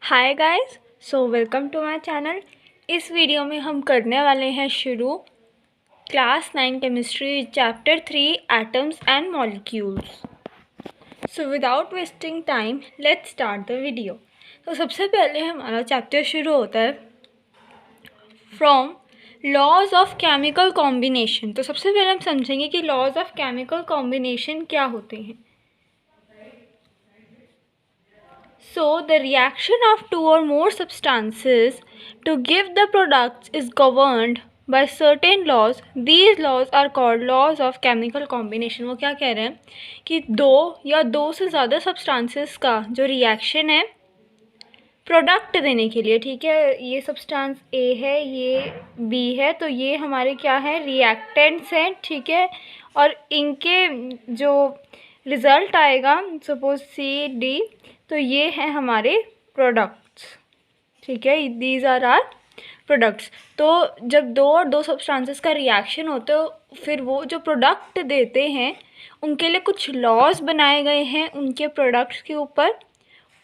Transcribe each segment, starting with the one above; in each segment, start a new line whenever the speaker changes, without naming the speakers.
Hi guys, so welcome to my channel. इस video में हम करने वाले हैं शुरू class 9 chemistry chapter 3 atoms and molecules. So without wasting time let's start the video. तो सबसे पहले हमारा चैप्टर शुरू होता है from laws of chemical combination. तो सबसे पहले हम समझेंगे कि लॉज ऑफ केमिकल कॉम्बिनेशन क्या होते हैं। So, the reaction of two or more substances to give the products is governed by certain laws. These laws are called laws of chemical combination. वो क्या कह रहे हैं कि दो या दो से ज़्यादा substances का जो reaction है प्रोडक्ट देने के लिए, ठीक है, ये सब्सटेंस ए है, ये बी है, तो ये हमारे क्या है, रिएक्टेंट्स हैं, ठीक है। और इनके जो रिज़ल्ट आएगा, सपोज सी डी, तो ये हैं हमारे प्रोडक्ट्स, ठीक है। These are our products. तो जब दो और दो सब्सटेंसेस का रिएक्शन होता है, फिर वो जो प्रोडक्ट देते हैं उनके लिए कुछ लॉज बनाए गए हैं उनके प्रोडक्ट्स के ऊपर।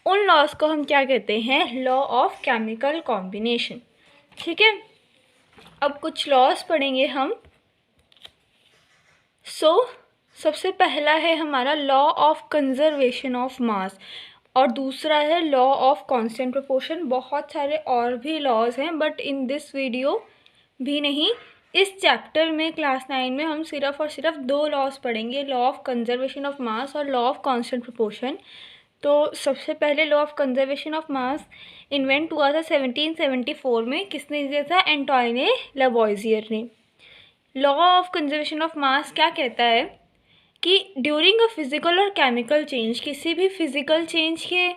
उन लॉज को हम क्या कहते हैं, लॉ ऑफ केमिकल कॉम्बिनेशन, ठीक है। अब कुछ लॉज पढ़ेंगे हम। सबसे पहला है हमारा लॉ ऑफ कंजर्वेशन ऑफ मास और दूसरा है लॉ ऑफ कांस्टेंट प्रोपोर्शन। बहुत सारे और भी लॉज हैं, बट इन दिस वीडियो भी नहीं, इस चैप्टर में क्लास 9 में हम सिर्फ और सिर्फ दो लॉज पढ़ेंगे, लॉ ऑफ कंजर्वेशन ऑफ मास और लॉ ऑफ कांस्टेंट प्रोपोर्शन। तो सबसे पहले law of conservation of mass invent हुआ था 1774 में। किसने दिया था, एंटोine लवॉइजियर ने। लॉ ऑफ कंजर्वेशन ऑफ मास क्या कहता है कि ड्यूरिंग अ फिजिकल और केमिकल चेंज, किसी भी फिजिकल चेंज के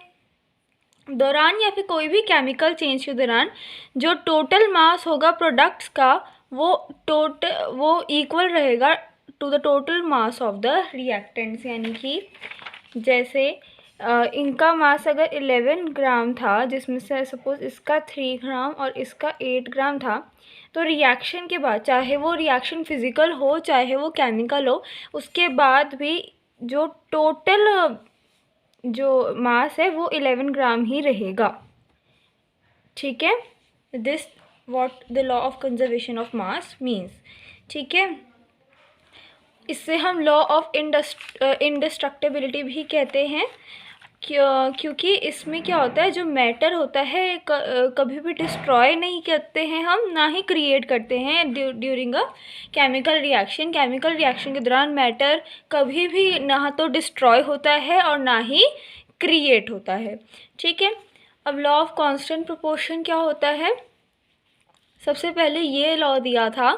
दौरान या फिर कोई भी केमिकल चेंज के दौरान जो टोटल मास होगा प्रोडक्ट्स का, वो इक्वल रहेगा to the total mass of the reactants. यानी कि जैसे इनका मास अगर 11 ग्राम था, जिसमें से सपोज इसका 3 ग्राम और इसका 8 ग्राम था, तो रिएक्शन के बाद, चाहे वो रिएक्शन फिज़िकल हो चाहे वो केमिकल हो, उसके बाद भी जो टोटल जो मास है वो 11 ग्राम ही रहेगा, ठीक है। This what the law of conservation of mass means, ठीक है। इससे हम लॉ ऑफ इंडेस्ट्रक्टिबिलिटी भी कहते हैं, क्योंकि इसमें क्या होता है, जो मैटर होता है कभी भी डिस्ट्रॉय नहीं करते हैं हम, ना ही क्रिएट करते हैं during a chemical reaction. Chemical reaction के दौरान मैटर कभी भी ना तो डिस्ट्रॉय होता है और ना ही क्रिएट होता है, ठीक है। अब लॉ ऑफ कांस्टेंट प्रोपोर्शन क्या होता है। सबसे पहले ये लॉ दिया था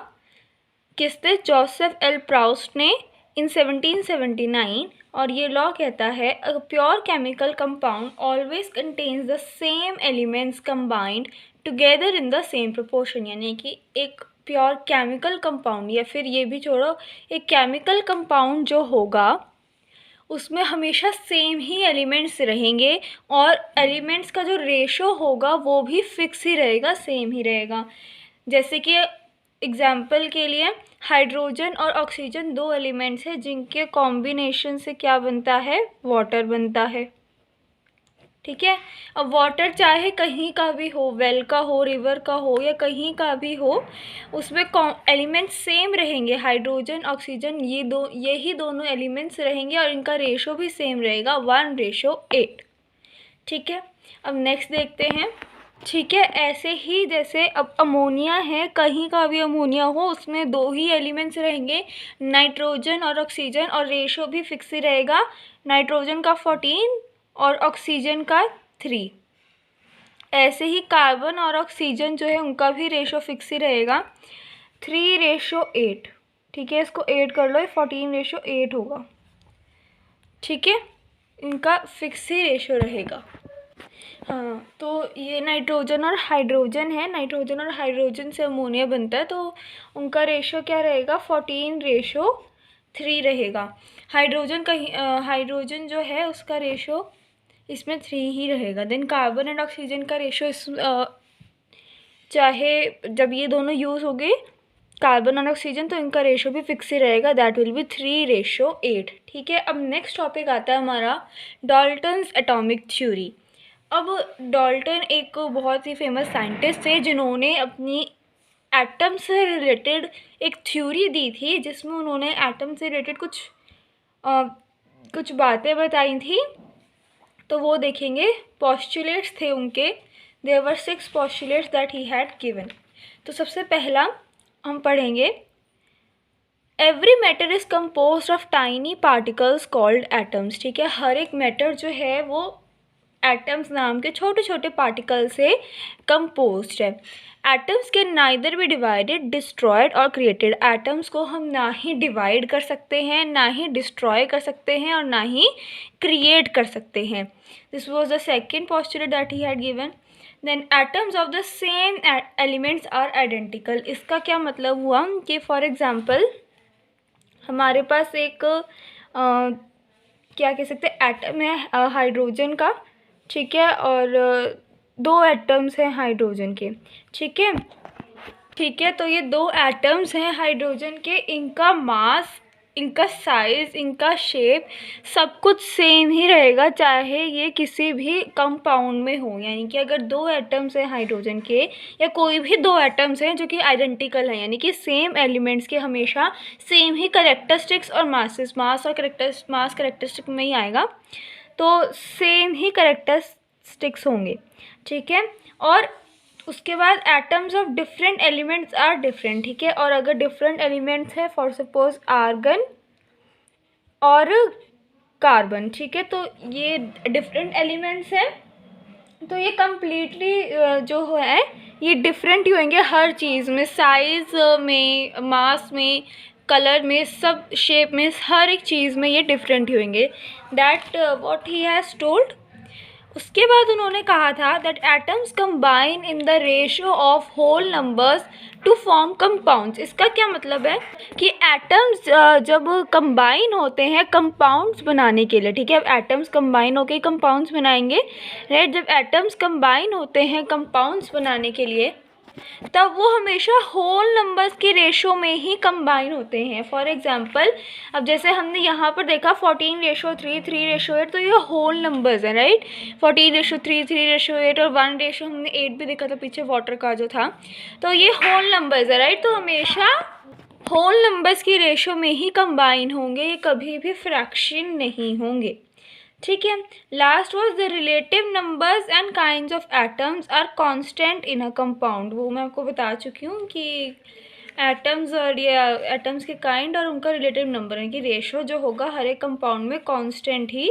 किसने, जोसेफ एल प्राउस्ट ने इन 1779। और ये लॉ कहता है a pure chemical compound always contains the same elements combined together in the same proportion. यानी कि एक प्योर केमिकल कंपाउंड, या फिर ये भी छोड़ो, एक केमिकल कंपाउंड जो होगा उसमें हमेशा सेम ही एलिमेंट्स रहेंगे और एलिमेंट्स का जो रेशो होगा वो भी फिक्स ही रहेगा, सेम ही रहेगा। जैसे कि एग्जाम्पल के लिए हाइड्रोजन और ऑक्सीजन दो एलिमेंट्स हैं जिनके कॉम्बिनेशन से क्या बनता है, वाटर बनता है, ठीक है। अब वाटर चाहे कहीं का भी हो, वेल का हो, रिवर का हो, या कहीं का भी हो, उसमें एलिमेंट्स सेम रहेंगे। हाइड्रोजन ऑक्सीजन यही दोनों एलिमेंट्स रहेंगे और इनका रेशो भी सेम रहेगा, 1:8, ठीक है। अब नेक्स्ट देखते हैं, ठीक है। ऐसे ही जैसे अब अमोनिया है, कहीं का भी अमोनिया हो, उसमें दो ही एलिमेंट्स रहेंगे, नाइट्रोजन और ऑक्सीजन, और रेशो भी फिक्स ही रहेगा, नाइट्रोजन का 14 और ऑक्सीजन का 3। ऐसे ही कार्बन और ऑक्सीजन जो है उनका भी रेशो फिक्स ही रहेगा, 3:8, ठीक है। इसको 8 कर लो, 14:8 होगा, ठीक है। इनका फिक्स ही रेशो रहेगा। हाँ, तो ये नाइट्रोजन और हाइड्रोजन है, नाइट्रोजन और हाइड्रोजन से अमोनिया बनता है, तो उनका रेशो क्या रहेगा, 14:3 रहेगा। हाइड्रोजन जो है उसका रेशो इसमें 3 ही रहेगा। देन कार्बन एंड ऑक्सीजन का रेशो चाहे जब ये दोनों यूज़ हो गए, कार्बन और ऑक्सीजन, तो इनका रेशो भी फिक्स ही रहेगा, दैट विल बी 3:8, ठीक है। अब नेक्स्ट टॉपिक आता है हमारा डाल्टन्स एटॉमिक थ्योरी। अब डाल्टन एक बहुत ही फेमस साइंटिस्ट थे जिन्होंने अपनी एटम से रिलेटेड एक थ्योरी दी थी, जिसमें उन्होंने एटम से रिलेटेड कुछ बातें बताई थी। तो वो देखेंगे, पोस्टुलेट्स थे उनके। There were 6 postulates that he had given. तो सबसे पहला हम पढ़ेंगे, every matter is composed of tiny particles called atoms. ठीक है, हर एक मैटर जो है वो एटम्स नाम के छोटे छोटे पार्टिकल से कंपोज्ड है। Atoms can neither be divided, destroyed और क्रिएटेड। एटम्स को हम ना ही डिवाइड कर सकते हैं, ना ही डिस्ट्रॉय कर सकते हैं, और ना ही क्रिएट कर सकते हैं। This was the second postulate that he had given. Then atoms of the same elements are identical. इसका क्या मतलब हुआ कि फॉर एग्जाम्पल हमारे पास एक क्या कह सकते हैं, एटम है हाइड्रोजन का, ठीक है, और 2 एटम्स हैं हाइड्रोजन के, ठीक है, ठीक है। तो ये 2 एटम्स हैं हाइड्रोजन के, इनका मास, इनका साइज़, इनका शेप सब कुछ सेम ही रहेगा, चाहे ये किसी भी कंपाउंड में हो। यानी कि अगर 2 एटम्स हैं हाइड्रोजन के, या कोई भी 2 एटम्स हैं जो कि आइडेंटिकल हैं, यानी कि सेम एलिमेंट्स के, हमेशा सेम ही करेक्टरिस्टिक्स और मास और करेक्टरिस्टिक में ही आएगा, तो सेम ही करेक्टरिस्टिक्स होंगे, ठीक है। और उसके बाद atoms of different elements are different, ठीक है। और अगर डिफरेंट एलिमेंट्स है, फॉर सपोज आर्गन और कार्बन, ठीक है, तो ये डिफरेंट एलिमेंट्स हैं, तो ये कम्प्लीटली जो है ये डिफरेंट ही होंगे हर चीज़ में, साइज़ में, मास में, कलर में, सब शेप में, हर एक चीज़ में ये डिफरेंट ही होंगे। That what he has told. उसके बाद उन्होंने कहा था that atoms combine in the ratio of whole numbers to form compounds. इसका क्या मतलब है कि एटम्स जब कंबाइन होते हैं कंपाउंड्स बनाने के लिए, ठीक है, एटम्स कंबाइन होकर कंपाउंड्स बनाएंगे, राइट। जब एटम्स कंबाइन होते हैं कंपाउंड्स बनाने के लिए, तब वो हमेशा होल नंबर्स के रेशो में ही कंबाइन होते हैं। फॉर एग्जांपल, अब जैसे हमने यहाँ पर देखा 14:3, 3:8, तो ये होल नंबर्स हैं, राइट। 14:3, 3:8 और 1 हमने 8 भी देखा था पीछे, वाटर का जो था, तो ये होल नंबर्स है, राइट। तो हमेशा होल नंबर्स की रेशो में ही कंबाइन होंगे, ये कभी भी फ्रैक्शन नहीं होंगे, ठीक है। Last was the relative numbers and kinds of atoms are constant in a compound. वो मैं आपको बता चुकी हूँ कि एटम्स और ये एटम्स के काइंड और उनका रिलेटिव नंबर है कि रेशो जो होगा हर एक कंपाउंड में कांस्टेंट ही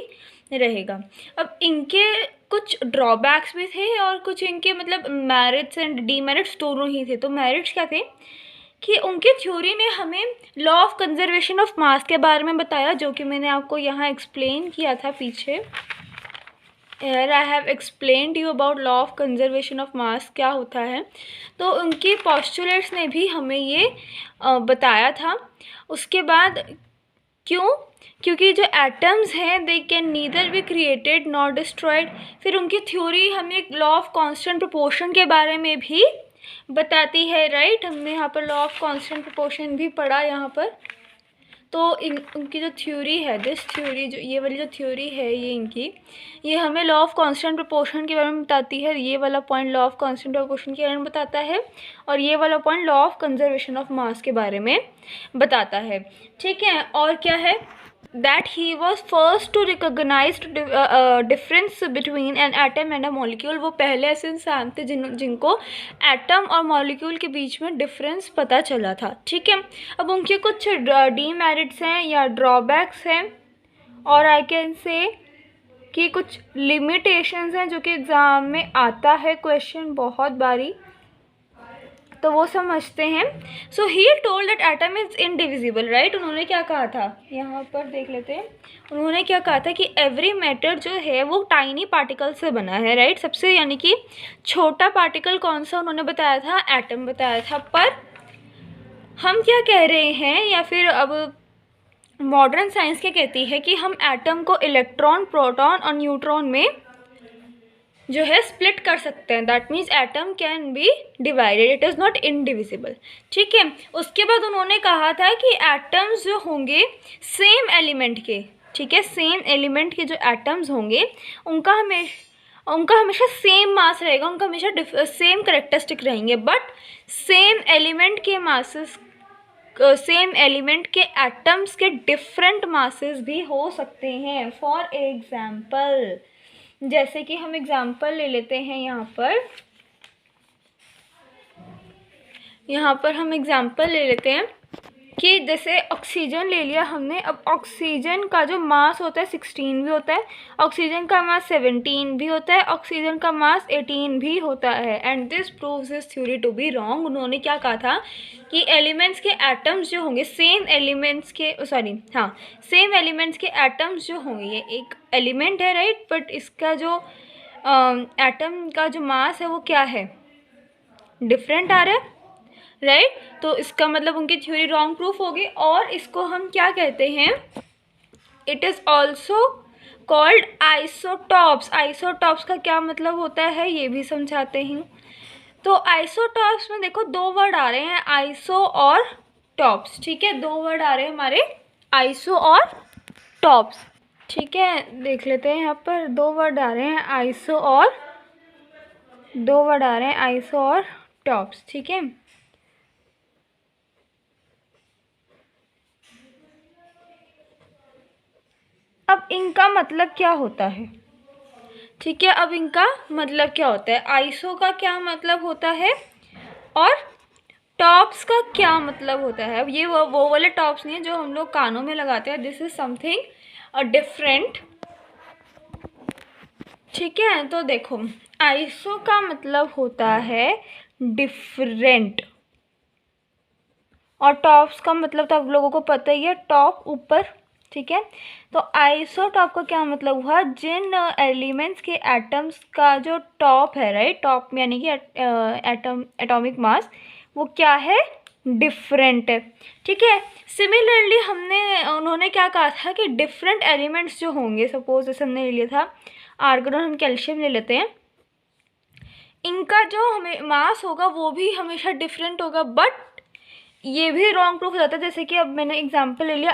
रहेगा। अब इनके कुछ ड्रॉबैक्स भी थे और कुछ इनके मतलब मेरिट्स एंड डीमेरिट्स दोनों ही थे। तो मेरिट्स क्या थे कि उनकी थ्योरी ने हमें लॉ ऑफ कंजर्वेशन ऑफ मास के बारे में बताया, जो कि मैंने आपको यहाँ एक्सप्लेन किया था पीछे। Here I have explained you about law of conservation of मास क्या होता है। तो उनके पोस्टुलेट्स ने भी हमें ये बताया था। उसके बाद क्योंकि जो एटम्स हैं they can neither be created not destroyed. फिर उनकी थ्योरी हमें लॉ ऑफ कांस्टेंट प्रोपोर्शन के बारे में भी बताती है, राइट। हमने यहाँ पर लॉ ऑफ कांस्टेंट प्रोपोर्शन भी पढ़ा यहाँ पर। तो उनकी जो थ्योरी है, दिस थ्योरी, जो ये वाली जो थ्योरी है ये इनकी, ये हमें लॉ ऑफ कांस्टेंट प्रोपोर्शन के बारे में बताती है। ये वाला point law of constant proportion के बारे में बताता है, और ये वाला point law of conservation of मास के बारे में बताता है, ठीक है। और क्या है, that he was first to recognize difference between an atom and a molecule। वो पहले ऐसे इंसान थे जिनको एटम और मॉलिक्यूल के बीच में डिफरेंस पता चला था, ठीक है। अब उनके कुछ डीमेरिट्स हैं या ड्रॉबैक्स हैं, और आई कैन से कि कुछ लिमिटेशंस हैं जो कि एग्ज़ाम में आता है क्वेश्चन बहुत बारी, तो वो समझते हैं। So he told that atom is indivisible, right. उन्होंने क्या कहा था, यहाँ पर देख लेते हैं। उन्होंने क्या कहा था कि एवरी मैटर जो है वो टाइनी पार्टिकल से बना है, राइट। सबसे यानी कि छोटा पार्टिकल कौन सा उन्होंने बताया था, एटम बताया था। पर हम क्या कह रहे हैं, या फिर अब मॉडर्न साइंस क्या कहती है कि हम एटम को इलेक्ट्रॉन, प्रोटॉन और न्यूट्रॉन में जो है स्प्लिट कर सकते हैं। That means atom can be divided, it is not indivisible, ठीक है। उसके बाद उन्होंने कहा था कि एटम्स जो होंगे सेम एलिमेंट के, ठीक है, सेम एलिमेंट के जो एटम्स होंगे उनका हमेशा सेम मास रहेगा, उनका हमेशा सेम करेक्टरिस्टिक रहेंगे, बट सेम एलिमेंट के मासेस, सेम एलिमेंट के एटम्स के डिफरेंट मासेस भी हो सकते हैं। फॉर एग्जाम्पल, जैसे कि हम एग्जाम्पल ले लेते हैं यहाँ पर हम एग्जाम्पल ले लेते हैं कि जैसे ऑक्सीजन ले लिया हमने। अब ऑक्सीजन का जो मास होता है 16 भी होता है, ऑक्सीजन का मास 17 भी होता है, ऑक्सीजन का मास 18 भी होता है। And this proves this theory to be wrong. उन्होंने क्या कहा था कि एलिमेंट्स के एटम्स जो होंगे सेम एलिमेंट्स के एटम्स जो होंगे, ये एक एलिमेंट है राइट, बट इसका जो एटम का जो मास है वो क्या है, डिफरेंट आ रहा है राइट। तो इसका मतलब उनकी थ्योरी रॉन्ग प्रूफ होगी। और इसको हम क्या कहते हैं, it is also called isotopes. Isotopes का क्या मतलब होता है ये भी समझाते हैं। तो आइसोटॉप्स में देखो दो वर्ड आ रहे हैं, आइसो और टॉप्स, ठीक है, दो वर्ड आ रहे हैं हमारे, आइसो और टॉप्स, ठीक है। देख लेते हैं यहाँ पर दो वर्ड आ रहे हैं, आइसो और टॉप्स, ठीक है। अब इनका मतलब क्या होता है, ठीक है, अब इनका मतलब क्या होता है, आइसो का क्या मतलब होता है और टॉप्स का क्या मतलब होता है। अब ये वो वाले टॉप्स नहीं है जो हम लोग कानों में लगाते हैं, दिस इज समथिंग डिफरेंट, ठीक है। तो देखो आइसो का मतलब होता है डिफरेंट, और टॉप्स का मतलब तो आप लोगों को पता ही है, टॉप ऊपर, ठीक है। तो आइसोटॉप का क्या मतलब हुआ, जिन एलिमेंट्स के एटम्स का जो टॉप है राइट, टॉप में यानी कि एटॉमिक मास वो क्या है, डिफरेंट है, ठीक है। सिमिलरली उन्होंने क्या कहा था कि डिफरेंट एलिमेंट्स जो होंगे, सपोज जैसे हमने ले लिया था आर्गन और हम कैल्शियम ले लेते हैं, इनका जो हमें मास होगा वो भी हमेशा डिफरेंट होगा, बट ये भी रॉन्ग प्रूफ हो जाता है। जैसे कि अब मैंने एग्जांपल ले लिया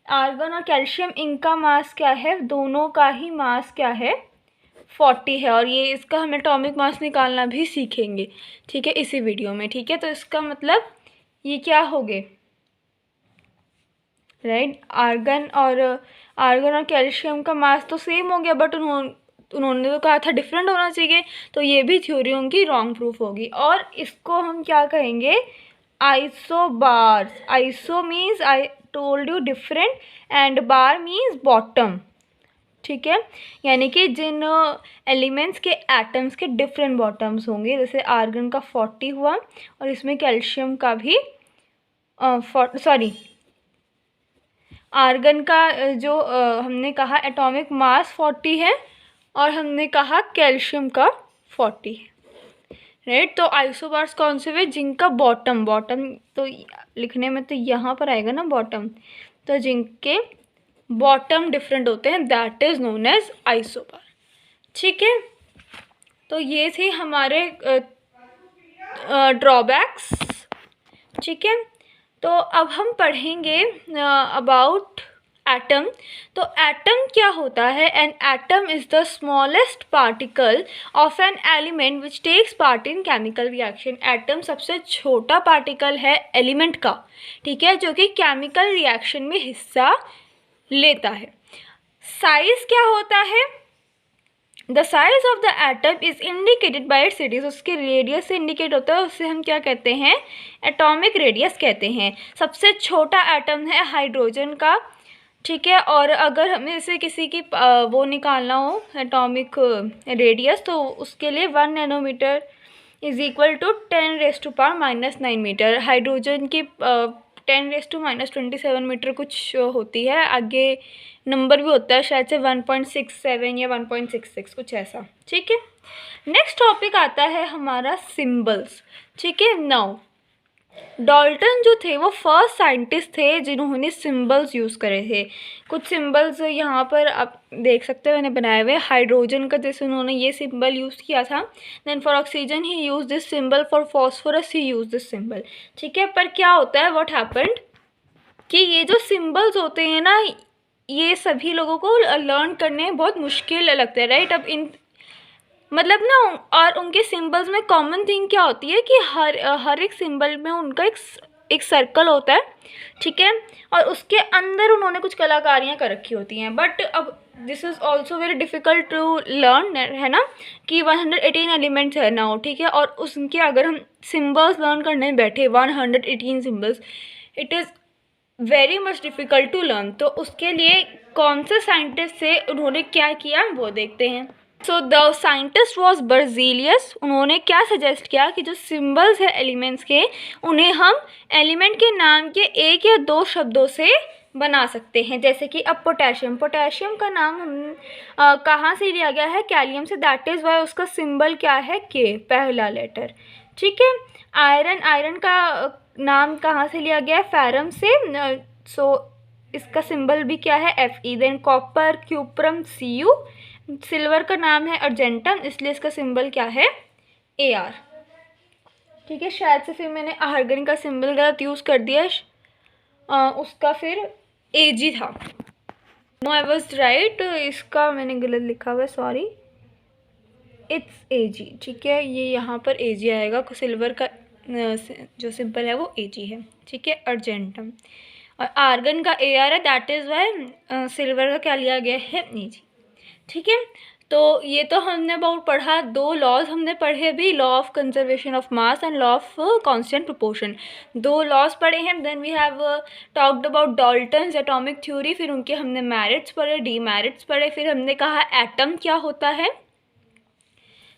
आर्गन और कैल्शियम, इनका मास क्या है, दोनों का ही मास क्या है 40 है, और ये इसका हम एटॉमिक मास निकालना भी सीखेंगे, ठीक है, इसी वीडियो में, ठीक है। तो इसका मतलब ये क्या हो गए राइट, आर्गन और कैल्शियम का मास तो सेम हो गया, बट उन्होंने तो कहा था डिफरेंट होना चाहिए, तो ये भी थ्योरी उनकी रॉन्ग प्रूफ होगी। और इसको हम क्या कहेंगे, isobars. Iso means I told you different, and bar means bottom, ठीक है, यानी कि जिन एलिमेंट्स के एटम्स के डिफरेंट बॉटम्स होंगे, जैसे आर्गन का 40 हुआ और इसमें कैल्शियम का भी आर्गन का जो हमने कहा एटॉमिक मास 40 है और हमने कहा कैल्शियम का 40 है राइट। तो आइसोबार्स कौन से हुए, जिनका बॉटम तो लिखने में तो यहाँ पर आएगा ना बॉटम, तो जिनके बॉटम डिफरेंट होते हैं, that is known as isobar, ठीक है। तो ये थे हमारे ड्रॉबैक्स, ठीक है। तो अब हम पढ़ेंगे अबाउट एटम। तो एटम क्या होता है, an atom is the smallest particle of an element which takes part in chemical reaction. Atom सबसे छोटा पार्टिकल है एलिमेंट का, ठीक है, जो कि केमिकल रिएक्शन में हिस्सा लेता है। साइज क्या होता है, the size of the atom is indicated by its radius. उसके रेडियस से इंडिकेट होता है, उससे हम क्या कहते हैं, एटॉमिक रेडियस कहते हैं। सबसे छोटा एटम है हाइड्रोजन का, ठीक है। और अगर हमें इसे किसी की वो निकालना हो एटॉमिक रेडियस, तो उसके लिए 1 nanometre is equal to 10⁻⁻⁹ metre. Hydrogen की 10⁻⁻27 मीटर कुछ होती है, आगे नंबर भी होता है शायद से 1.67 या 1.66 कुछ ऐसा, ठीक है। नेक्स्ट टॉपिक आता है हमारा सिम्बल्स, ठीक है। नाउ डाल्टन जो थे वो फर्स्ट साइंटिस्ट थे जिन्होंने सिम्बल्स यूज़ करे थे। कुछ सिम्बल्स यहाँ पर आप देख सकते हो मैंने बनाए हुए। हाइड्रोजन का जैसे उन्होंने ये सिंबल यूज़ किया था, then for oxygen he use this symbol, for phosphorus he use this symbol, ठीक है। पर क्या होता है, व्हाट हैपेंड कि ये जो सिम्बल्स होते हैं ना, ये सभी लोगों को लर्न करने में बहुत मुश्किल लगता है राइट। अब मतलब ना, और उनके सिंबल्स में कॉमन थिंग क्या होती है कि हर एक सिंबल में उनका एक सर्कल होता है, ठीक है, और उसके अंदर उन्होंने कुछ कलाकारियाँ कर रखी होती हैं। बट अब this is also very difficult to learn, है ना, कि 118 एलिमेंट्स है नाउ, ठीक है, और उसके अगर हम सिम्बल्स लर्न करने बैठे 118 symbols, it is very much difficult to learn. तो उसके लिए कौन से साइंटिस्ट से उन्होंने क्या किया वो देखते हैं। So the scientist was Berzelius. उन्होंने क्या सजेस्ट किया कि जो सिम्बल्स है एलिमेंट्स के, उन्हें हम एलिमेंट के नाम के एक या दो शब्दों से बना सकते हैं। जैसे कि अब पोटेशियम, पोटेशियम का नाम हम कहाँ से लिया गया है, कैलियम से, दैट इज़ वाई उसका सिंबल क्या है, के, पहला लेटर, ठीक है। आयरन, आयरन का नाम कहाँ से लिया गया है, फेरम से, सो इसका सिंबल भी क्या है, F E. Then copper, cuprum, C U. Silver का नाम है अर्जेंटम, इसलिए इसका सिंबल क्या है, ए आर, ठीक है। शायद से फिर मैंने आर्गन का सिंबल गलत यूज़ कर दिया, उसका फिर ए जी था। नो आई वॉज राइट, इसका मैंने गलत लिखा हुआ है, सॉरी, इट्स ए जी, ठीक है। ये यहाँ पर ए जी आएगा, सिल्वर का जो सिंबल है वो ए जी है, ठीक है, अर्जेंटम। और आर्गन का ए आर है, दैट इज़ वाई सिल्वर का क्या लिया गया है, ए जी, ठीक है। तो ये तो हमने बहुत पढ़ा, दो लॉज हमने पढ़े भी, law of conservation of mass and law of constant proportion, दो लॉज पढ़े हैं। Then we have talked about Dalton's atomic theory, फिर उनके हमने मेरिट्स पढ़े, डीमेरिट्स पढ़े, फिर हमने कहा एटम क्या होता है,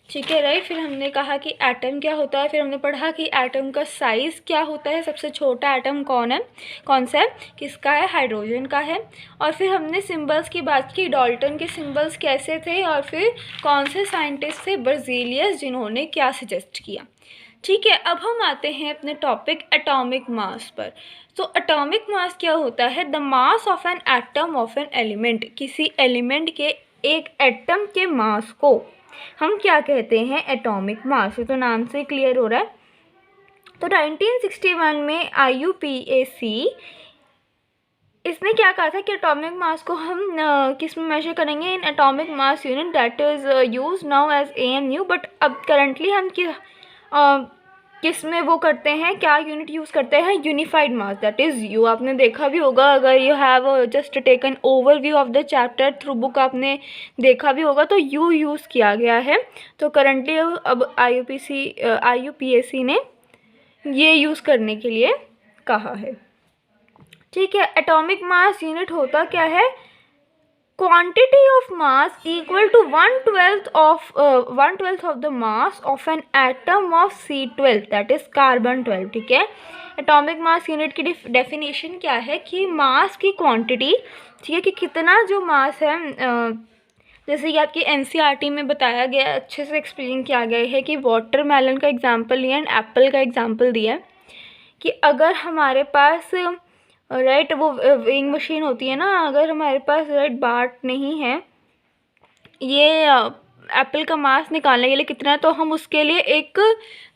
ठीक है, राइट। फिर हमने कहा कि एटम क्या होता है, फिर हमने पढ़ा कि एटम का साइज़ क्या होता है, सबसे छोटा एटम कौन सा है, किसका है, हाइड्रोजन का है। और फिर हमने सिंबल्स की बात की, डाल्टन के सिंबल्स कैसे थे, और फिर कौन से साइंटिस्ट थे, बर्जीलियस, जिन्होंने क्या सजेस्ट किया, ठीक है। अब हम आते हैं अपने टॉपिक एटॉमिक मास पर। तो एटॉमिक मास क्या होता है, the mass of an atom of an element, किसी एलिमेंट के एक एटम के मास को हम क्या कहते हैं, एटॉमिक मास। तो नाम से क्लियर हो रहा है। तो 1961 में IUPAC इसने क्या कहा था कि एटॉमिक मास को हम किस में मेजर करेंगे, in atomic mass unit, that is use now as AMU। But अब करंटली हम किस में वो करते हैं, क्या यूनिट यूज़ करते हैं, unified mass, that is you. आपने देखा भी होगा, अगर you have just taken overview of the chapter through book, आपने देखा भी होगा, तो यू यूज़ किया गया है। तो करंटली अब IUPAC ने ये यूज़ करने के लिए कहा है, ठीक है। एटॉमिक मास यूनिट होता क्या है, quantity of mass equal to 1/12 of the mass of an atom of C12, that is carbon 12, ठीक है। एटॉमिक मास यूनिट की डेफिनेशन क्या है कि मास की क्वांटिटी, ठीक है, कि कितना जो मास है, जैसे कि आपकी NCERT में बताया गया, अच्छे से एक्सप्लेन किया गया है कि वाटरमेलन का एग्जांपल लिया एंड एप्पल का एग्जांपल दिया है कि अगर हमारे पास राइट वो वेइंग मशीन होती है ना, अगर हमारे पास राइट बाट नहीं है ये एप्पल का मास निकालने के लिए कितना है, तो हम उसके लिए एक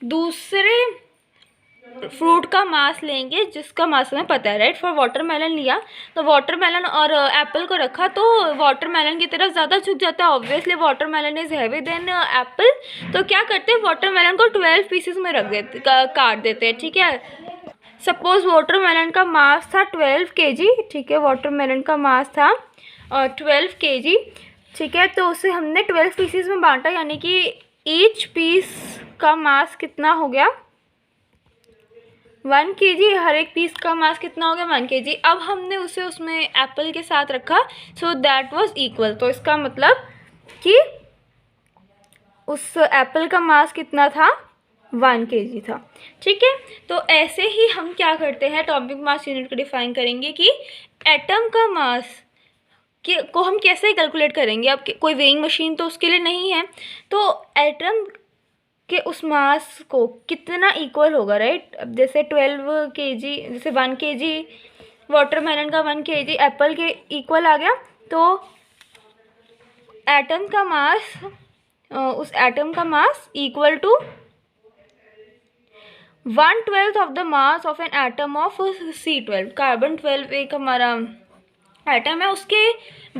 दूसरे फ्रूट का मास लेंगे जिसका मास हमें पता है, राइट। फॉर वाटरमेलन लिया, तो वाटरमेलन और एप्पल को रखा, तो वाटरमेलन की तरफ ज़्यादा झुक जाता है, obviously watermelon is heavy than apple. तो क्या करते हैं, वाटरमेलन को 12 पीसेस में रख देते, काट देते हैं, ठीक है। सपोज वाटरमेलन का मास था 12 kg, ठीक है, वाटरमेलन का मास था 12 kg, ठीक है। तो उसे हमने 12 पीसेस में बांटा, यानी कि ईच पीस का मास कितना हो गया, 1 kg। हर एक पीस का मास कितना हो गया, 1 kg। अब हमने उसे उसमें एप्पल के साथ रखा, सो दैट वाज इक्वल। तो इसका मतलब कि उस एप्पल का मास कितना था, 1 kg था, ठीक है। तो ऐसे ही हम क्या करते हैं, एटॉमिक मास यूनिट को डिफाइन करेंगे कि एटम का मास को हम कैसे कैलकुलेट करेंगे। अब कोई वेइंग मशीन तो उसके लिए नहीं है, तो एटम के उस मास को कितना इक्वल होगा, राइट। अब जैसे 12 kg, जैसे 1 kg वाटरमेलन का 1 kg एप्पल के इक्वल आ गया, तो एटम का मास, उस एटम का mass equal to 1/12 of the mass of an atom of C12, carbon 12 एक हमारा एटम है, उसके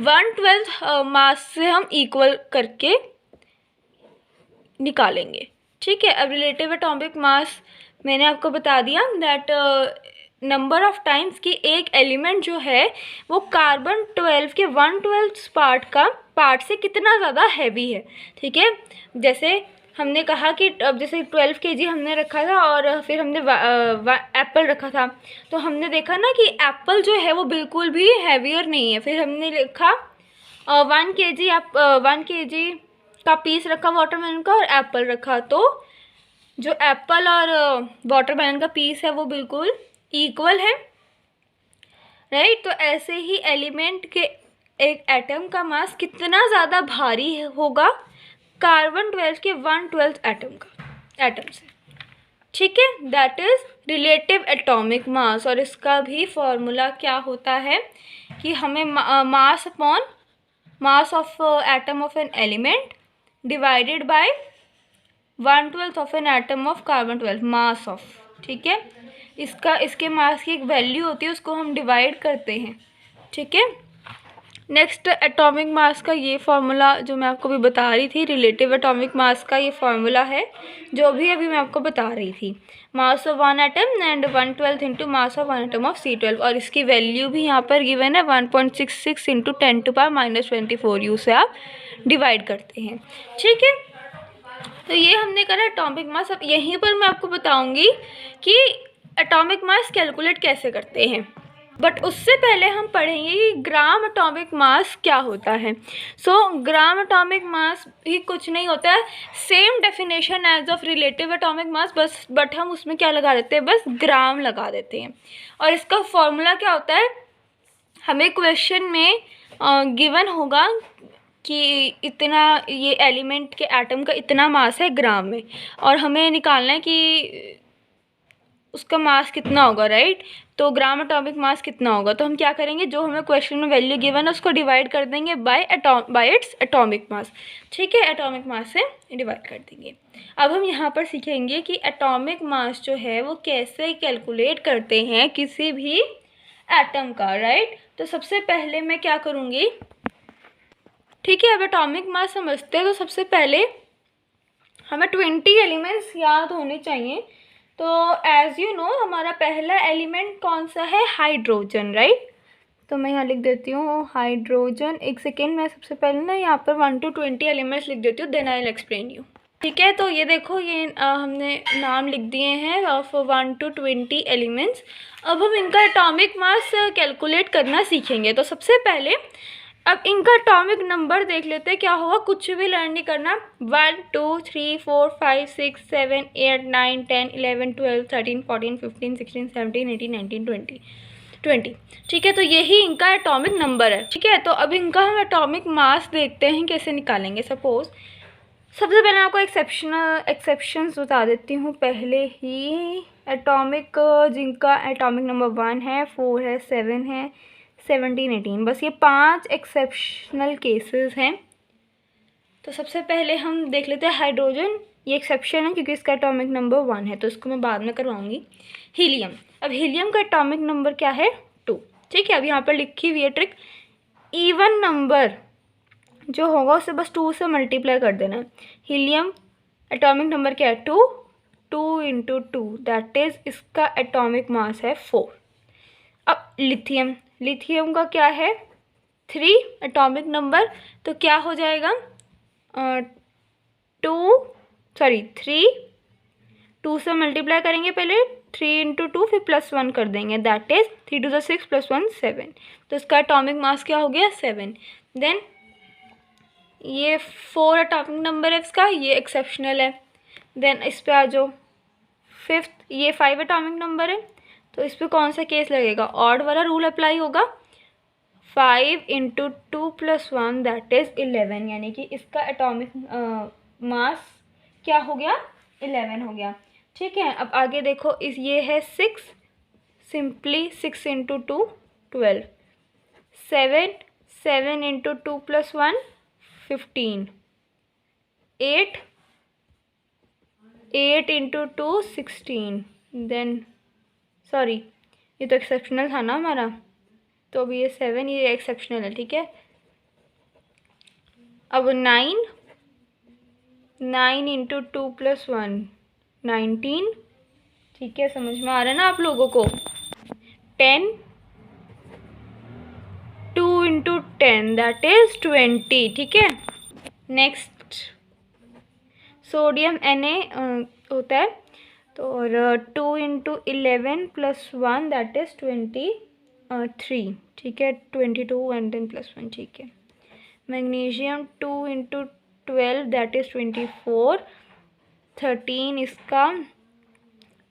1/12 मास से हम इक्वल करके निकालेंगे। ठीक है, अब रिलेटिव एटॉमिक मास मैंने आपको बता दिया दैट नंबर ऑफ टाइम्स कि एक एलिमेंट जो है वो कार्बन 12 के 1/12 पार्ट से कितना ज़्यादा हैवी है। ठीक है, जैसे हमने कहा कि अब जैसे 12 kg हमने रखा था और फिर हमने एप्पल रखा था, तो हमने देखा ना कि एप्पल जो है वो बिल्कुल भी हैवियर नहीं है। फिर हमने लिखा 1 kg का पीस रखा वाटरमेलन का और एप्पल रखा, तो जो एप्पल और वाटरमेलन का पीस है वो बिल्कुल इक्वल है, राइट। तो ऐसे ही एलिमेंट के एक एटम का मास कितना ज़्यादा भारी होगा कार्बन 12 के 1/12 एटम से। ठीक है, दैट इज़ रिलेटिव एटॉमिक मास। और इसका भी फॉर्मूला क्या होता है कि हमें mass upon mass of atom of an element divided by 1/12 of an atom of carbon 12 mass of. ठीक है, इसके मास की एक वैल्यू होती है, उसको हम डिवाइड करते हैं। ठीक है, नेक्स्ट एटॉमिक मास का ये फार्मूला जो मैं आपको भी बता रही थी, रिलेटिव एटॉमिक मास का ये फार्मूला है जो भी अभी मैं आपको बता रही थी, mass of 1 atom and 1/12 into mass of 1 atom of C12। और इसकी वैल्यू भी यहाँ पर गिवन है 1.66 इंटू 10⁻⁻24 यू से आप डिवाइड करते हैं। ठीक है, तो ये हमने करा एटॉमिक मास। अब यहीं पर मैं आपको बताऊंगी कि एटॉमिक मास कैलकुलेट कैसे करते हैं, बट उससे पहले हम पढ़ेंगे कि ग्राम एटॉमिक मास क्या होता है। सो ग्राम एटॉमिक मास भी कुछ नहीं होता है, same definition as of relative atomic mass, but हम उसमें क्या लगा देते हैं, बस ग्राम लगा देते हैं। और इसका फॉर्मूला क्या होता है, हमें क्वेश्चन में गिवन होगा कि इतना ये एलिमेंट के एटम का इतना मास है ग्राम में, और हमें निकालना है कि उसका मास कितना होगा, राइट। तो ग्राम एटॉमिक मास कितना होगा, तो हम क्या करेंगे, जो हमें क्वेश्चन में वैल्यू गिवन है उसको डिवाइड कर देंगे बाय इट्स एटॉमिक मास। ठीक है, एटॉमिक मास से डिवाइड कर देंगे। अब हम यहाँ पर सीखेंगे कि एटॉमिक मास जो है वो कैसे कैलकुलेट करते हैं किसी भी एटम का, राइट। तो सबसे पहले मैं क्या करूँगी, ठीक है, अब एटॉमिक मास समझते हैं तो सबसे पहले हमें 20 एलिमेंट्स याद होने चाहिए। तो एज यू नो हमारा पहला एलिमेंट कौन सा है, हाइड्रोजन, राइट। तो मैं यहाँ लिख देती हूँ हाइड्रोजन। एक सेकेंड, मैं सबसे पहले ना यहाँ पर 1 to 20 एलिमेंट्स लिख देती हूँ, then I will explain you. ठीक है, तो ये देखो ये हमने नाम लिख दिए हैं ऑफ 1 to 20 एलिमेंट्स। अब हम इनका एटॉमिक मास कैलकुलेट करना सीखेंगे। तो सबसे पहले अब इनका एटॉमिक नंबर देख लेते हैं क्या होगा, कुछ भी लर्न नहीं करना। 1 2 3 4 5 6 7 8 9 10 11 12 13 14 15 16 17 18 19 20। ठीक है, तो यही इनका एटॉमिक नंबर है। ठीक है, तो अब इनका हम एटॉमिक मास देखते हैं कैसे निकालेंगे। सपोज सबसे पहले आपको एक्सेप्शंस बता देती हूँ पहले ही। एटॉमिक जिनका एटॉमिक नंबर 1 है, 4 है, 7 है, 17 18, बस ये 5 एक्सेप्शनल केसेस हैं। तो सबसे पहले हम देख लेते हैं हाइड्रोजन। ये एक्सेप्शन है क्योंकि इसका एटॉमिक नंबर 1 है, तो इसको मैं बाद में करवाऊंगी। हीलियम, अब हीलियम का एटॉमिक नंबर क्या है, 2। ठीक है, अब यहाँ पर लिखी हुई है ट्रिक, इवन नंबर जो होगा उसे बस 2 से मल्टीप्लाई कर देना। हीलियम एटॉमिक नंबर क्या है, 2, 2 इंटू 2 दैट इज़ इसका एटॉमिक मास है 4। अब लिथियम का क्या है, 3 एटॉमिक नंबर, तो क्या हो जाएगा 3, 2 से मल्टीप्लाई करेंगे पहले, 3 इंटू 2 फिर +1 कर देंगे, दैट इज़ 3 to the 6 + 1 7। तो इसका एटॉमिक मास क्या हो गया, 7। देन ये 4 एटॉमिक नंबर है इसका, ये एक्सेप्शनल है। देन इस पर आ जाओ, 5th, ये 5 एटॉमिक नंबर है, तो इस पर कौन सा केस लगेगा, ऑड वाला रूल अप्लाई होगा। 5 इंटू 2 + 1 दैट इज़ 11, यानी कि इसका एटॉमिक मास क्या हो गया, 11 हो गया। ठीक है, अब आगे देखो, ये है 6, simply 6 into 2 12, 7 into 2 + 1 15, 8 into 2 16, then sorry ये तो एक्सेप्शनल था ना हमारा, तो अभी ये 7, ये एक्सेप्शनल है। ठीक है, अब 9 9 इंटू 2+1 19। ठीक है, समझ में आ रहा है ना आप लोगों को। 10 2 इंटू 10 दैट इज 20। ठीक है, नेक्स्ट सोडियम Na होता है तो, और 2 इंटू 11+1 दैट इज 23। ठीक है, 22 एंड देन +1। ठीक है, मैग्नीशियम 2 इंटू 12 दैट इज 24। 13 इसका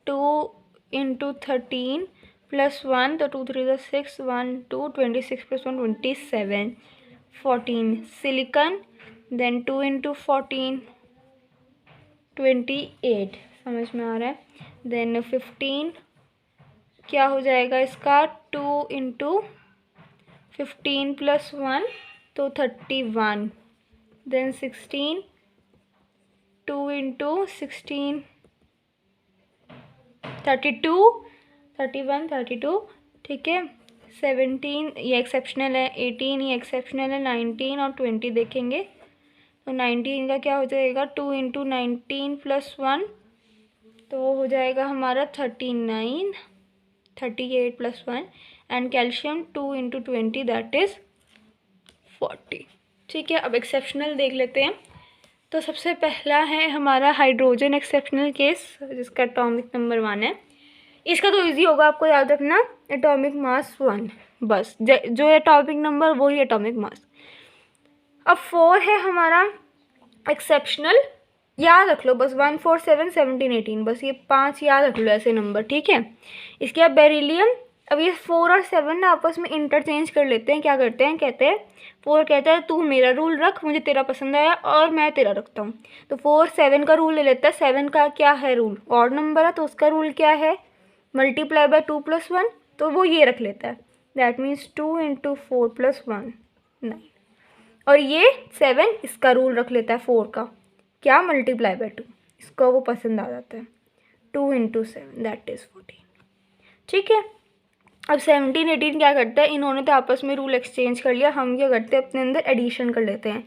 2 इंटू 13+1 तो 2 3 6 1 2 26+1 27। 14 सिलिकन देन 2 इंटू 14 28। समझ में आ रहा है। देन 15 क्या हो जाएगा इसका 2 इंटू 15+1 तो 31। Then 16 2 into 16 32 31 32। ठीक है, 17 ये एक्सेप्शनल है, 18 ये एक्सेप्शनल है, 19 और 20 देखेंगे तो 19 का क्या हो जाएगा 2 इंटू 19+1 तो वो हो जाएगा हमारा 39। 38+1 and calcium 2 into 20 that is 40। ठीक है, अब एक्सेप्शनल देख लेते हैं। तो सबसे पहला है हमारा हाइड्रोजन एक्सेप्शनल केस जिसका एटॉमिक नंबर 1 है। इसका तो इजी होगा, आपको याद रखना एटॉमिक मास 1, बस जो एटॉमिक नंबर वही एटॉमिक मास। अब 4 है हमारा एक्सेप्शनल, याद रख लो बस 1 4 7 17 18, बस ये 5 याद रख लो ऐसे नंबर। ठीक है, इसके बाद बेरिलियम। अब ये 4 और 7 ना आपस में इंटरचेंज कर लेते हैं। क्या करते हैं, कहते हैं 4 कहता है तू मेरा रूल रख, मुझे तेरा पसंद आया और मैं तेरा रखता हूँ, तो 4 7 का रूल ले लेता है। 7 का क्या है रूल, ऑड नंबर है तो उसका रूल क्या है मल्टीप्लाई बाय 2+1, तो वो ये रख लेता है। That means 2 into 4+1 9। और ये 7 इसका रूल रख लेता है 4 का, क्या मल्टीप्लाई बाय 2, इसको वो पसंद आ जाता है 2 इंटू 7 दैट इज़ 14। ठीक है, अब 17 18 क्या करता है, इन्होंने तो आपस में रूल एक्सचेंज कर लिया, हम क्या करते हैं अपने अंदर एडिशन कर लेते हैं।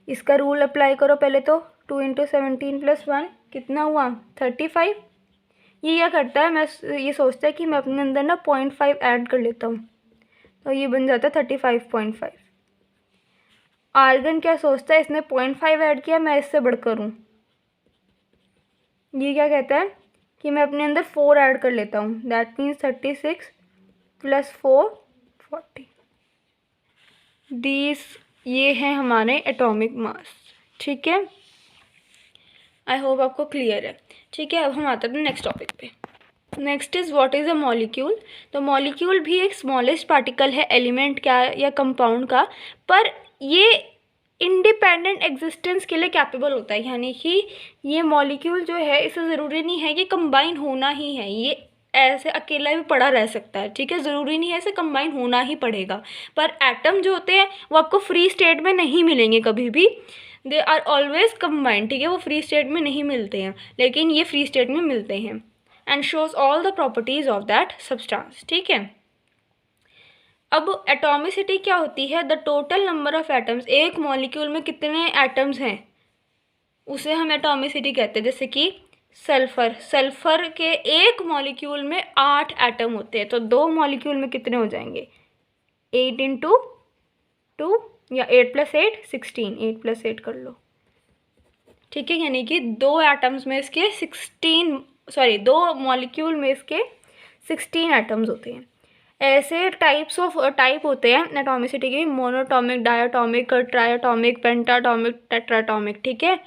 इसका रूल अप्लाई करो पहले तो 2 इंटू 17+1 कितना हुआ 35। ये क्या करता है, मैं ये सोचता है कि मैं अपने अंदर ना 0.5 ऐड कर लेता हूँ तो ये बन जाता है 35.5। आर्गन क्या सोचता है, इसने 0.5 ऐड किया, मैं इससे बढ़कर हूँ, ये क्या कहता है कि मैं अपने अंदर 4 ऐड कर लेता हूँ। That means 36 + 4 40। दीज ये हैं हमारे एटॉमिक मास। ठीक है, आई होप आपको क्लियर है। ठीक है, अब हम आते हैं नेक्स्ट टॉपिक पे। Next is what is a molecule. तो मॉलिक्यूल भी एक स्मॉलेस्ट पार्टिकल है एलिमेंट का या कंपाउंड का, पर ये इंडिपेंडेंट एग्जिस्टेंस के लिए कैपेबल होता है। यानी कि ये मॉलिक्यूल जो है इसे ज़रूरी नहीं है कि कंबाइन होना ही है, ये ऐसे अकेला भी पड़ा रह सकता है। ठीक है, ज़रूरी नहीं है इसे कंबाइन होना ही पड़ेगा। पर एटम जो होते हैं वो आपको फ्री स्टेट में नहीं मिलेंगे कभी भी, दे आर ऑलवेज कंबाइंड। ठीक है, वो फ्री स्टेट में नहीं मिलते हैं, लेकिन ये फ्री स्टेट में मिलते हैं and shows all the properties of that substance. ठीक है, अब एटॉमिसिटी क्या होती है, the total number of atoms, एक मॉलिक्यूल में कितने एटम्स हैं उसे हम एटॉमिसिटी कहते हैं। जैसे कि सल्फर के एक मॉलिक्यूल में 8 एटम होते हैं, तो 2 मॉलिक्यूल में कितने हो जाएंगे 8 इंटू 2 या 8 + 8 16, 8 + 8 कर लो। ठीक है, यानी कि 2 एटम्स में इसके 2 मॉलिक्यूल में इसके 16 एटम्स होते हैं। ऐसे टाइप होते हैं एटॉमिसिटी के, मोनोटॉमिक, डायटॉमिक, ट्रायटॉमिक, पेंटाटॉमिक, टेट्राटॉमिक। ठीक है,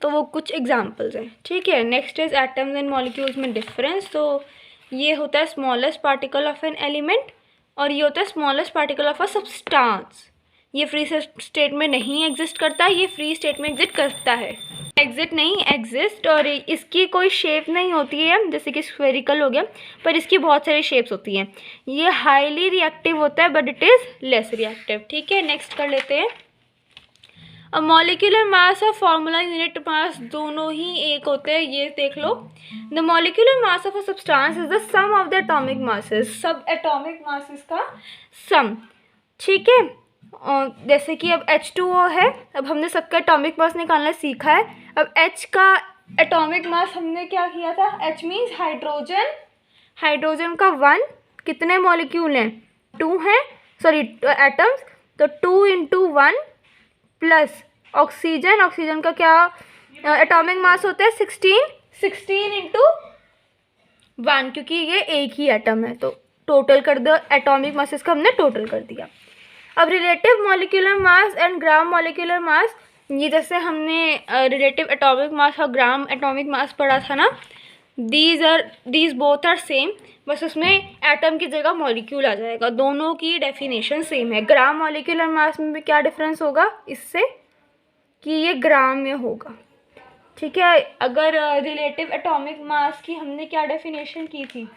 तो वो कुछ एग्जांपल्स हैं। ठीक है, next is atoms and molecules में डिफरेंस। तो ये होता है smallest particle of an element और ये होता है smallest particle of a substance. ये फ्री स्टेट में नहीं एग्जिस्ट करता, ये फ्री स्टेट में एग्जिस्ट करता है, एग्जिट नहीं एग्जिस्ट। और इसकी कोई शेप नहीं होती है, जैसे कि स्फेरिकल हो गया, पर इसकी बहुत सारी शेप्स होती हैं। ये हाईली रिएक्टिव होता है but it is less reactive. ठीक है, नेक्स्ट कर लेते हैं। अब मॉलिक्यूलर मास और फॉर्मूला यूनिट मास दोनों ही एक होते हैं, ये देख लो। The molecular mass of a substance is the sum of the atomic masses, सब एटॉमिक मासेस का सम। ठीक है, जैसे कि अब H2O है, अब हमने सबका एटॉमिक मास निकालना सीखा है। अब H का एटॉमिक मास हमने क्या किया था, H मीन्स हाइड्रोजन, हाइड्रोजन का 1, कितने मॉलिक्यूल हैं, 2 हैं, सॉरी एटम्स, तो 2 × 1 प्लस ऑक्सीजन, ऑक्सीजन का क्या एटॉमिक मास होता है 16 × 1, क्योंकि ये एक ही एटम है, तो टोटल कर दो एटॉमिक मासेस का, हमने टोटल कर दिया। अब relative molecular mass and gram molecular mass, ये जैसे हमने रिलेटिव एटॉमिक मास और ग्राम एटॉमिक मास पढ़ा था ना, दीज बोथ आर सेम, बस उसमें एटम की जगह मॉलिक्यूल आ जाएगा, दोनों की डेफिनेशन सेम है। ग्राम मॉलिक्यूलर मास में भी क्या डिफरेंस होगा इससे, कि ये ग्राम में होगा, ठीक है। अगर रिलेटिव एटॉमिक मास की हमने क्या डेफिनेशन की थी,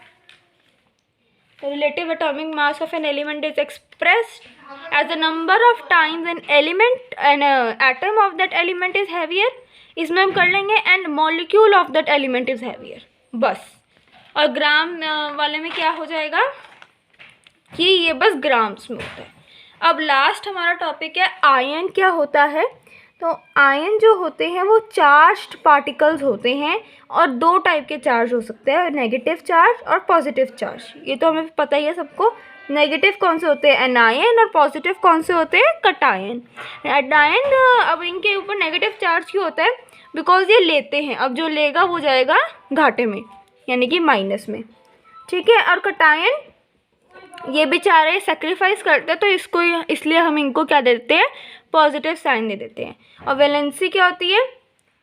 the relative atomic mass of an element is expressed as the number of times an element and atom of that element is heavier, इसमें हम कर लेंगे and molecule of that element is heavier, बस। और ग्राम वाले में क्या हो जाएगा कि ये बस ग्राम्स में होता है। अब लास्ट हमारा टॉपिक है आयन क्या होता है। तो आयन जो होते हैं वो चार्ज्ड पार्टिकल्स होते हैं, और 2 टाइप के चार्ज हो सकते हैं, नेगेटिव चार्ज और पॉजिटिव चार्ज। ये तो हमें पता ही है सबको, नेगेटिव कौन से होते हैं एनायन, और पॉजिटिव कौन से होते हैं कटायन। एनायन अब इनके ऊपर नेगेटिव चार्ज क्यों होता है, बिकॉज ये लेते हैं, अब जो लेगा वो जाएगा घाटे में, यानी कि माइनस में, ठीक है। और कटायन ये बेचारे सेक्रीफाइस करते हैं, तो इसको इसलिए हम इनको क्या दे देते हैं, पॉजिटिव साइन दे देते हैं। और वैलेंसी क्या होती है,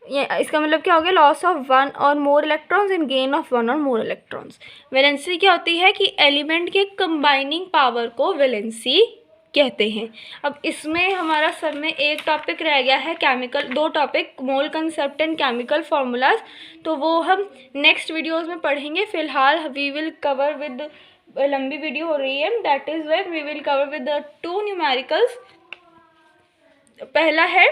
ये इसका मतलब क्या हो गया, लॉस ऑफ 1 और मोर इलेक्ट्रॉन्स एंड गेन ऑफ 1 और मोर इलेक्ट्रॉन्स। वैलेंसी क्या होती है कि एलिमेंट के कंबाइनिंग पावर को वैलेंसी कहते हैं। अब इसमें हमारा सर में एक टॉपिक रह गया है chemical, 2 topic, mole concept and chemical formulas, तो वो हम नेक्स्ट वीडियोज़ में पढ़ेंगे। फ़िलहाल वी विल कवर विद, लंबी वीडियो हो रही है, that is why we will cover with the 2 numericals. पहला है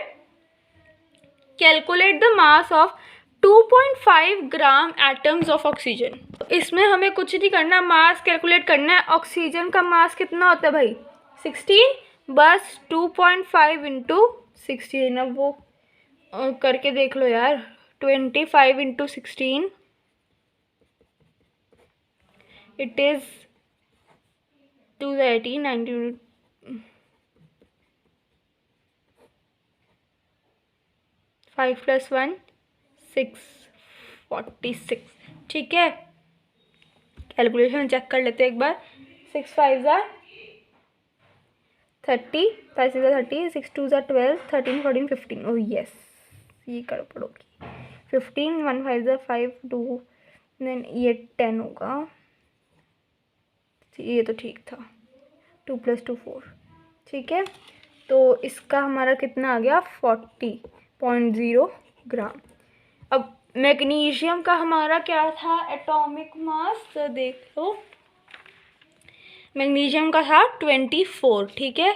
calculate the mass of 2.5 gram atoms of oxygen. इसमें हमें कुछ नहीं करना, मास कैलकुलेट करना है। ऑक्सीजन का मास कितना होता है भाई 16, बस 2.5 × 16। अब वो करके देख लो यार, 25 × 16 इट इज़ 2 18 19 5 + 1 6 46, ठीक है। कैलकुलेशन चेक कर लेते हैं एक बार। 6 5 = 30, 5 6 = 30, 6 2 = 12, 13 14 15। ओह यस, ये कर पड़ोगी 15, 1 5 = 5, 2 देन ये 10 होगा, ये तो ठीक था, 2 + 2 4, ठीक है। तो इसका हमारा कितना आ गया 40.0 ग्राम। अब मैग्नीशियम का हमारा क्या था एटॉमिक मास, तो देख लो मैग्नीशियम का था 24, ठीक है।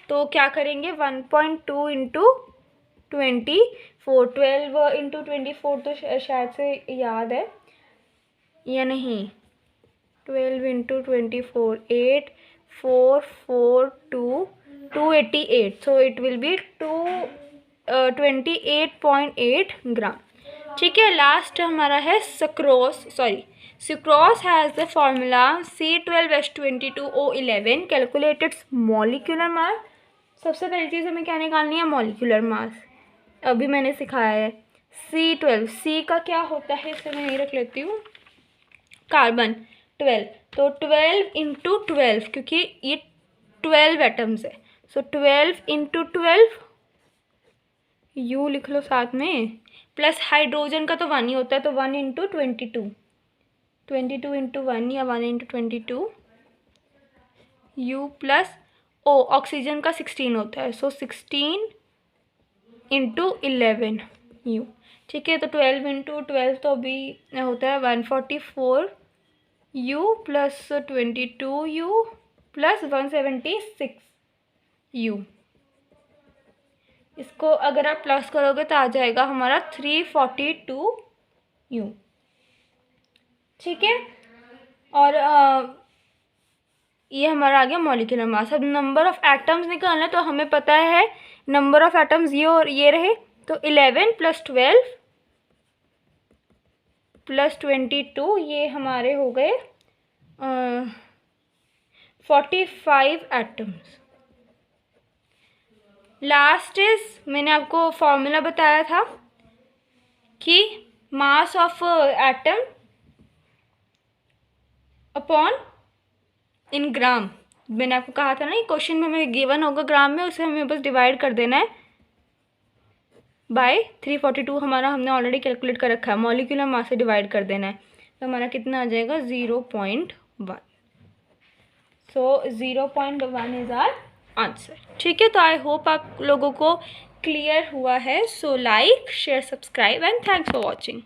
तो क्या करेंगे 1.2 × 24, 12 × 24 तो शायद से याद है या नहीं, 12 × 24 8 4 4 2 288, so it will be 28.8 ग्राम, ठीक है। लास्ट हमारा है sucrose has the formula C12H22O11, calculate its molecular mass. सबसे पहली चीज़ हमें क्या निकालनी है, मॉलिक्यूलर मास, अभी मैंने सिखाया है। C12, C का क्या होता है, इसे मैं यही रख लेती हूँ, कार्बन 12, तो 12 × 12, क्योंकि ये 12 एटम्स है, सो 12 × 12 U लिख लो साथ में, प्लस हाइड्रोजन का तो 1 ही होता है, तो 1 × 22, 22 × 1 या 1 × 22 U प्लस O, ऑक्सीजन का 16 होता है, सो 16 × 11 U, ठीक है। तो 12 × 12 तो अभी होता है 144 U plus 22 U plus 176 U। इसको अगर आप प्लस करोगे तो आ जाएगा हमारा 342 U, ठीक है। और ये हमारा आ गया मॉलिक्यूलर मास। अब नंबर ऑफ एटम्स निकालना, तो हमें पता है नंबर ऑफ एटम्स ये और ये रहे, तो 11 + 12 + 22 ये हमारे हो गए 45 एटम्स। लास्ट इज, मैंने आपको फॉर्मूला बताया था कि मास ऑफ एटम अपॉन इन ग्राम। मैंने आपको कहा था ना, ये क्वेश्चन में हमें गिवन होगा ग्राम में, उसे हमें बस डिवाइड कर देना है बाय 342। हमारा हमने ऑलरेडी कैलकुलेट कर रखा है, मॉलिक्यूलर मास से डिवाइड कर देना है, तो हमारा कितना आ जाएगा 0.1। सो 0.1 इज आवर आंसर। ठीक है, तो आई होप आप लोगों को क्लियर हुआ है। So like, share, subscribe and thanks for watching.